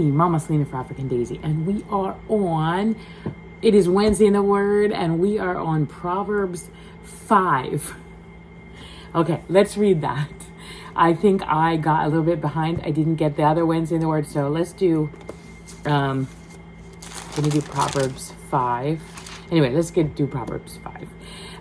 Mama Selena for African Daisy, and we are on, it is Wednesday in the Word, and we are on Proverbs 5. Okay, let's read that. I think I got a little bit behind. I didn't get the other Wednesday in the Word, so let's do, let me do Proverbs 5. Anyway, let's do Proverbs 5.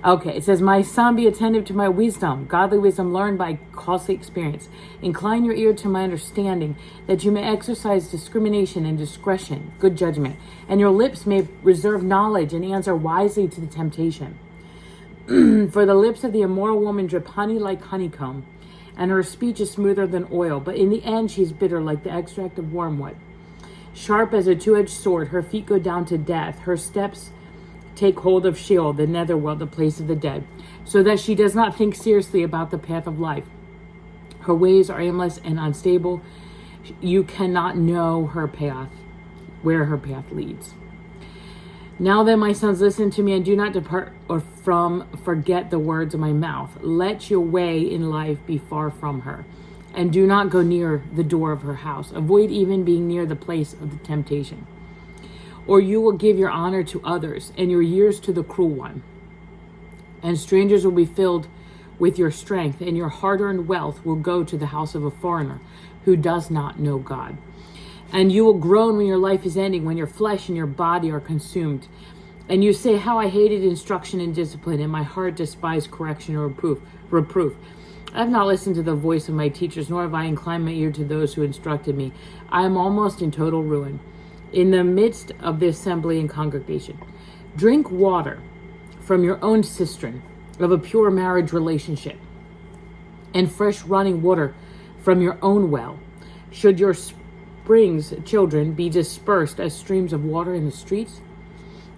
Okay, it says, my son, be attentive to my wisdom, godly wisdom learned by costly experience. Incline your ear to my understanding, that you may exercise discrimination and discretion, good judgment, and your lips may reserve knowledge and answer wisely to the temptation. For the lips of the immoral woman drip honey like honeycomb, and her speech is smoother than oil, but in the end she is bitter like the extract of wormwood. Sharp as a two-edged sword, her feet go down to death, her steps take hold of Sheol, the netherworld, the place of the dead, so that she does not think seriously about the path of life. Her ways are aimless and unstable. You cannot know her path, where her path leads. Now then, my sons, listen to me and do not depart or forget the words of my mouth. Let your way in life be far from her, and do not go near the door of her house. Avoid even being near the place of the temptation. Or you will give your honor to others and your years to the cruel one. And strangers will be filled with your strength, and your hard-earned wealth will go to the house of a foreigner who does not know God. And you will groan when your life is ending, when your flesh and your body are consumed. And you say, how I hated instruction and discipline, and my heart despised correction or reproof. I have not listened to the voice of my teachers, nor have I inclined my ear to those who instructed me. I am almost in total ruin in the midst of the assembly and congregation. Drink water from your own cistern of a pure marriage relationship, and fresh running water from your own well. Should your springs, children, be dispersed as streams of water in the streets?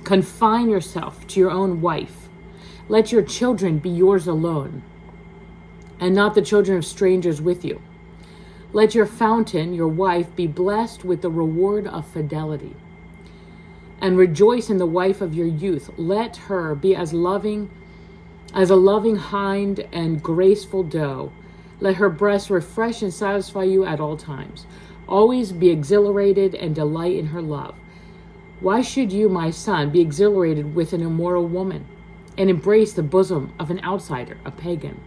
Confine yourself to your own wife. Let your children be yours alone, and not the children of strangers with you. Let your fountain, your wife, be blessed with the reward of fidelity. And rejoice in the wife of your youth. Let her be as a loving hind and graceful doe. Let her breast refresh and satisfy you at all times. Always be exhilarated and delight in her love. Why should you, my son, be exhilarated with an immoral woman and embrace the bosom of an outsider, a pagan?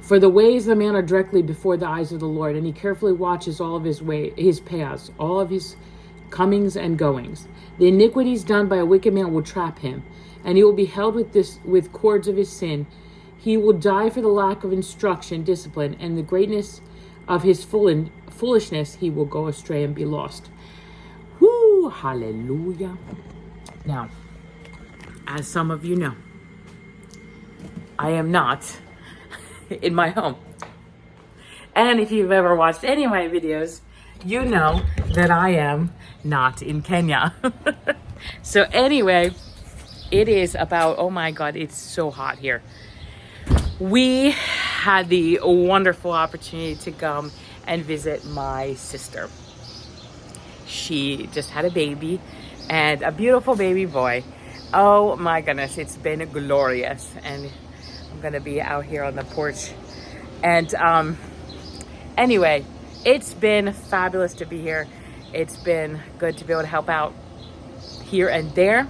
For the ways of the man are directly before the eyes of the Lord, and he carefully watches all of his paths, all of his comings and goings. The iniquities done by a wicked man will trap him, and he will be held with cords of his sin. He will die for the lack of instruction, discipline, and the greatness of his foolishness. He will go astray and be lost. Whoo, hallelujah. Now, as some of you know, I am not in my home. And if you've ever watched any of my videos, you know that I am not in Kenya. So anyway, it is about, oh my God, it's so hot here. We had the wonderful opportunity to come and visit my sister. She just had a baby, and a beautiful baby boy. Oh my goodness, it's been glorious. And I'm gonna be out here on the porch. And anyway, it's been fabulous to be here. It's been good to be able to help out here and there.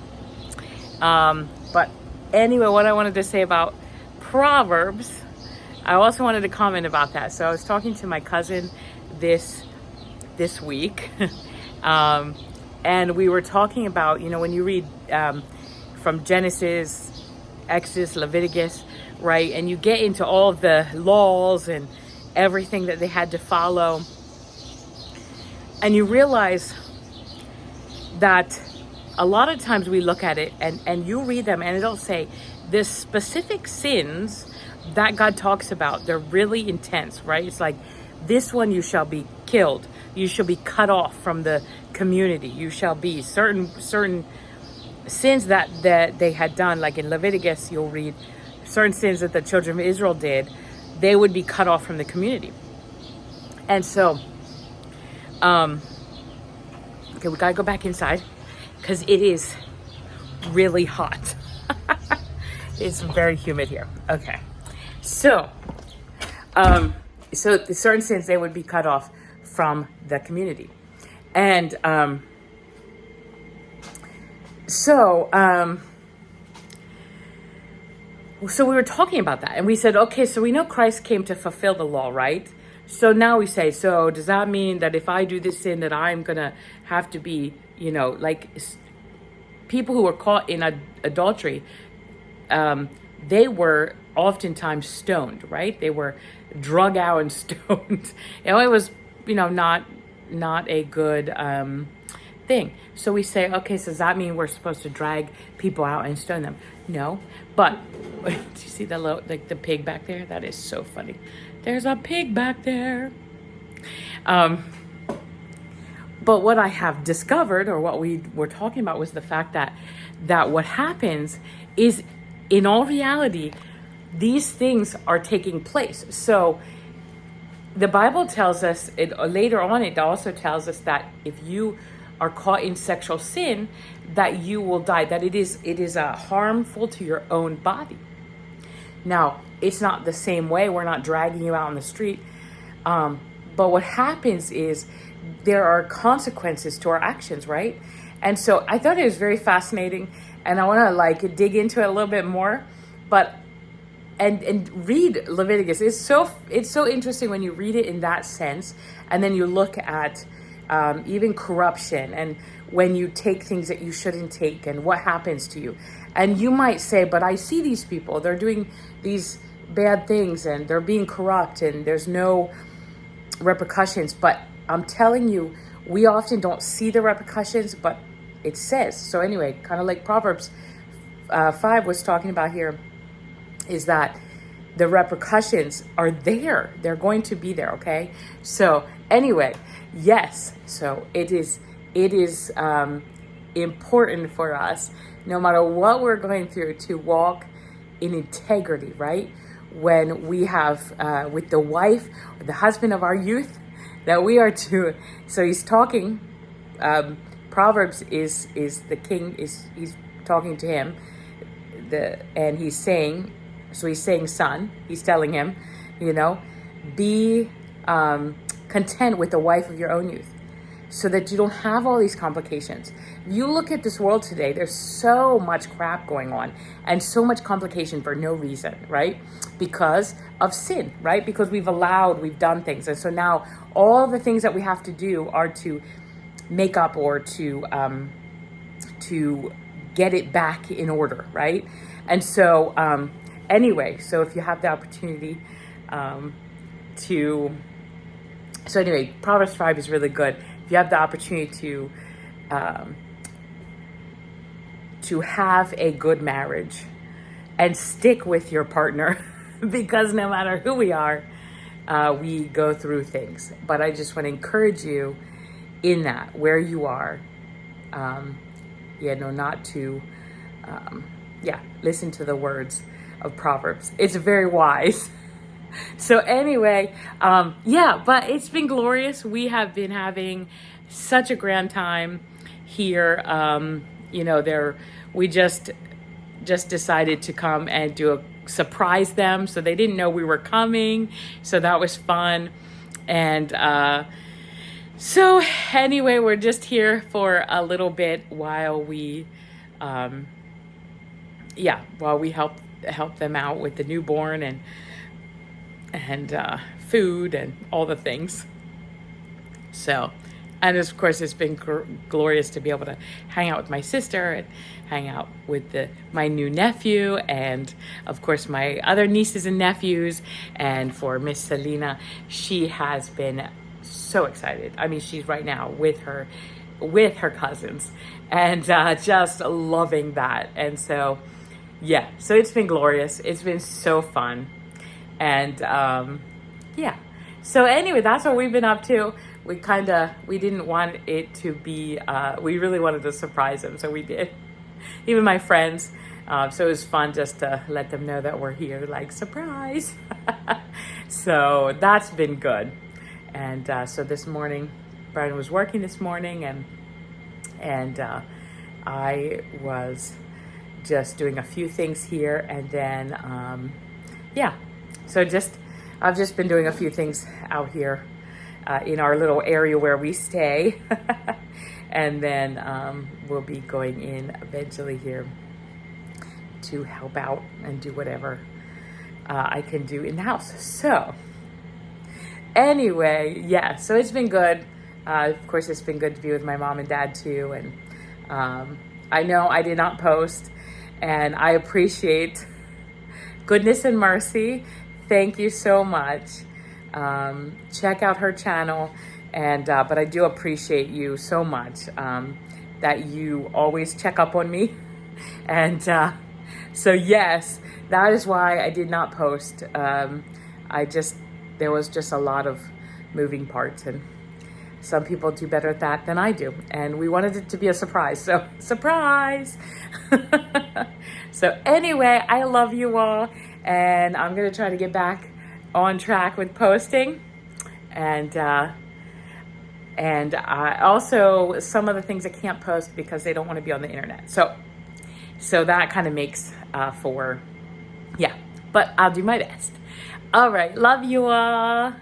But anyway, what I wanted to say about Proverbs, I also wanted to comment about that. So I was talking to my cousin this week, and we were talking about, when you read from Genesis, Exodus, Leviticus, right, and you get into all of the laws and everything that they had to follow, and you realize that a lot of times we look at it and you read them and it'll say the specific sins that God talks about, they're really intense, right? It's like, this one you shall be killed, you shall be cut off from the community, you shall be certain sins that they had done. Like in Leviticus, you'll read certain sins that the children of Israel did, they would be cut off from the community. And so okay, we gotta go back inside because it is really hot. It's very humid here. Okay, so so the certain sins, they would be cut off from the community. And so we were talking about that, and we said, okay, so we know Christ came to fulfill the law, right? So now we say, so does that mean that if I do this sin that I'm gonna have to be, like people who were caught in adultery, they were oftentimes stoned, right? They were drug out and stoned. It was, not a good thing. So we say, okay, so does that mean we're supposed to drag people out and stone them? No, but do you see the pig back there? That is so funny. There's a pig back there. But what I have discovered, or what we were talking about, was the fact that what happens is, in all reality, these things are taking place. So the Bible tells us, later on, it also tells us that if you are caught in sexual sin, that you will die, that it is harmful to your own body. Now, it's not the same way. We're not dragging you out on the street. But what happens is there are consequences to our actions, right? And so I thought it was very fascinating, and I want to dig into it a little bit more, and read Leviticus. It's so interesting when you read it in that sense, and then you look at even corruption, and when you take things that you shouldn't take, and what happens to you. And you might say, but I see these people, they're doing these bad things, and they're being corrupt, and there's no repercussions. But I'm telling you, we often don't see the repercussions, but it says. So anyway, kind of like Proverbs 5 was talking about here, is that the repercussions are there. They're going to be there, okay? So anyway, yes. So it is important for us, no matter what we're going through, to walk in integrity, right? When we have, with the wife or the husband of our youth, that we are to, so he's talking, Proverbs is the king, he's talking to him, and he's saying, son, he's telling him, be content with the wife of your own youth, so that you don't have all these complications. You look at this world today, there's so much crap going on and so much complication for no reason, right? Because of sin, right? Because we've done things. And so now all the things that we have to do are to make up, or to get it back in order, right? And so anyway, so if you have the opportunity so anyway, Proverbs 5 is really good. If you have the opportunity to have a good marriage and stick with your partner, because no matter who we are, we go through things. But I just want to encourage you in that, where you are, not to, listen to the words of Proverbs. It's very wise. So anyway, but it's been glorious. We have been having such a grand time here. We just decided to come and surprise them. So they didn't know we were coming. So that was fun. And so anyway, we're just here for a little bit while we help them out with the newborn and food and all the things. So, and of course, it's been glorious to be able to hang out with my sister and hang out with my new nephew, and of course my other nieces and nephews. And for Miss Selena, she has been so excited. I mean, she's right now with her cousins, and just loving that. And so, so it's been glorious. It's been so fun. And so anyway, that's what we've been up to. We didn't want it to be, we really wanted to surprise them, so we did. Even my friends. So it was fun just to let them know that we're here, like, surprise. So that's been good. And so this morning, Brian was working this morning, and I was just doing a few things here, and then, so I've just been doing a few things out here, in our little area where we stay. And then we'll be going in eventually here to help out and do whatever I can do in the house. So anyway, yeah, so it's been good. Of course, it's been good to be with my mom and dad too. And I know I did not post, and I appreciate Goodness and Mercy. Thank you so much. Check out her channel. And but I do appreciate you so much that you always check up on me. And so yes, that is why I did not post. There was just a lot of moving parts, and some people do better at that than I do. And we wanted it to be a surprise, so surprise. So anyway, I love you all, and I'm gonna try to get back on track with posting. And I also, some of the things I can't post because they don't want to be on the internet. So that kind of makes yeah, but I'll do my best. All right, love you all.